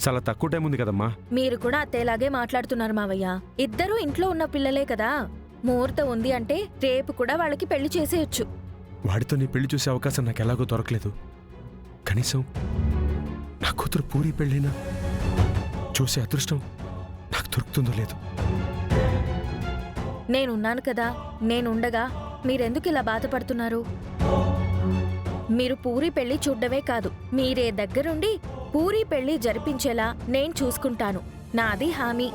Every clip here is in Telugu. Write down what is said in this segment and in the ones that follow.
చాలా తక్కువ టైం ఉంది కదమ్మా. మీరు కూడా అత్తేలాగే మాట్లాడుతున్నారు మావయ్య. ఇద్దరూ ఇంట్లో ఉన్న పిల్లలే కదా. ముహూర్తం ఉంది అంటే రేపు కూడా వాళ్ళకి పెళ్లి చేసేయొచ్చు. వాడితో నీ పెళ్లి చూసే అవకాశం నాకు ఎలాగో దొరకలేదు. కనీసం నా కూతురు పూరి పెళ్ళైనా చూసే అదృష్టం నాకు దొరుకుతుందో లేదు. నేనున్నాను కదా, నేనుండగా మీరెందుకు ఇలా బాధపడుతున్నారు? మీరు పూరి పెళ్లి చూడ్డమే కాదు, మీరే దగ్గరుండి పూరి పెళ్లి జరిపించేలా నేను చూసుకుంటాను. నాది హామీ.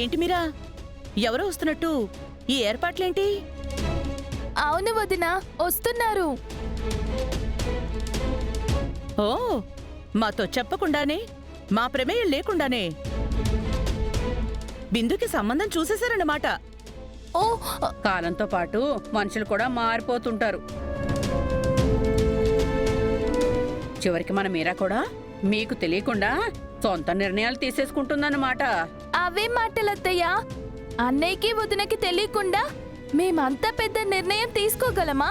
ఏంటి మీరా, ఎవరో వస్తున్నట్టు ఈ ఏర్పాట్లేంటి? అవును వదినా, వస్తున్నారు. ఓ, మాతో చెప్పకుండానే, మా ప్రమేయం లేకుండానే బిందుకి సంబంధం చూసేశారన్నమాట. ఓ, కాలంతో పాటు మనుషులు కూడా మారిపోతుంటారు. చివరికి మన మీరా కూడా మీకు తెలియకుండా సొంత నిర్ణయాలు తీసేసుకుంటుందన్నమాట. అవే మాటలత్తయ్యా. అన్నయ్యకి వదినకి తెలియకుండా మేమంత పెద్ద నిర్ణయం తీసుకోగలమా?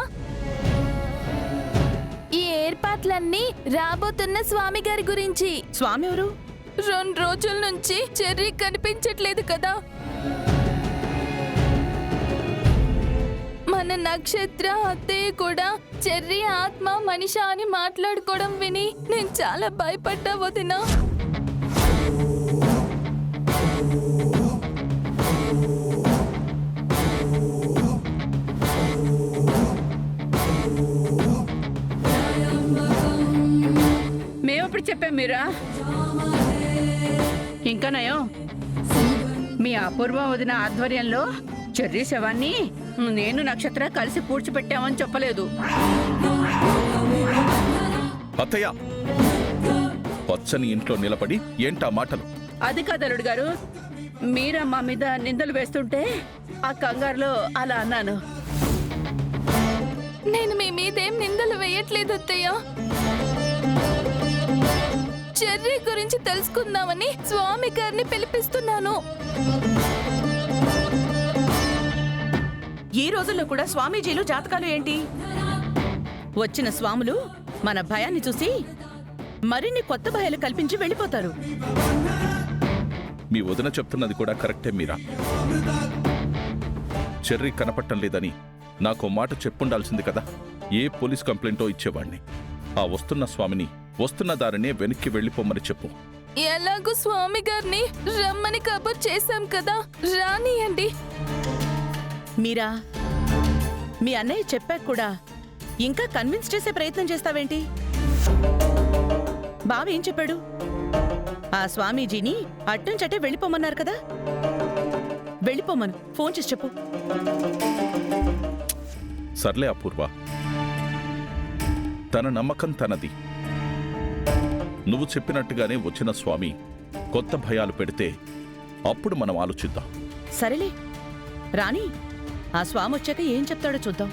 ఈ ఏర్పాట్లన్నీ రాబోతున్న స్వామి గారి గురించి. స్వామి ఎవరు? 2 రోజుల నుంచి చెర్రీ కనిపించట్లేదు కదా. మన నక్షత్ర అత్తయ్య కూడా చెర్రీ ఆత్మ మనిషా అని మాట్లాడుకోవడం విని నేను చాలా భయపడ్డా వదినా. మేమెప్పుడు చెప్పాం మీరా? ఇంకా నయం, మీ అపూర్వ వదిన ఆధ్వర్యంలో చెర్రీ శవాన్ని నేను నక్షత్ర కలిసి పూడ్చిపెట్టామని చెప్పలేదు. అత్తయ్య, పచ్చని ఇంట్లో నిలబడి ఏంటా మాటలు? అది కాదు అల్లుడు గారు, మీరా మా మీద నిందలు వేస్తుంటే ఆ కంగారులో అలా అన్నాను. నేను మీ మీదేం నిందలు వేయట్లేదు అత్తయ్య. చెర్రీ గురించి తెలుసుకుందామని స్వామి గారిని పిలిపిస్తున్నాను. ఈ రోజుల్లో కూడా స్వామీజీలు జాతకాలు ఏంటి? వచ్చిన స్వాములు మన భయాన్ని చూసి మరిన్ని కొత్త భయాలు కల్పించి వెళ్ళిపోతారు. మీ వదిన చెప్తున్నది కూడా కరెక్టే మీరా. చెర్రీ కనపట్టం లేదని నాకు మాట చెప్పుండాల్సింది కదా. ఏ పోలీస్ కంప్లైంటో ఇచ్చేవాణ్ణి. ఆ వస్తున్న స్వామిని వస్తున్న దారినే వెనక్కి వెళ్ళిపోమని చెప్పు. ఎలాగూ స్వామి గారిని రమ్మని కబుర్ చేశాం కదా, రానియండి. మీరా, మీ అన్నయ్య చెప్పాక కూడా ఇంకా కన్విన్స్ చేసే ప్రయత్నం చేస్తావేంటి? బావ ఏం చెప్పాడు? ఆ స్వామీజీని అట్నుంచటే వెళ్ళిపోమన్నారు కదా. వెళ్ళిపోమను ఫోన్ చేసి చెప్పు. సర్లే అపూర్వ, తన నమ్మకం తనది. నువ్వు చెప్పినట్టుగానే వచ్చిన స్వామి కొత్త భయాలు పెడితే అప్పుడు మనం ఆలోచిద్దాం. సరేలే రాణి, ఆ స్వామి వచ్చాక ఏం చెప్తాడో చూద్దాం.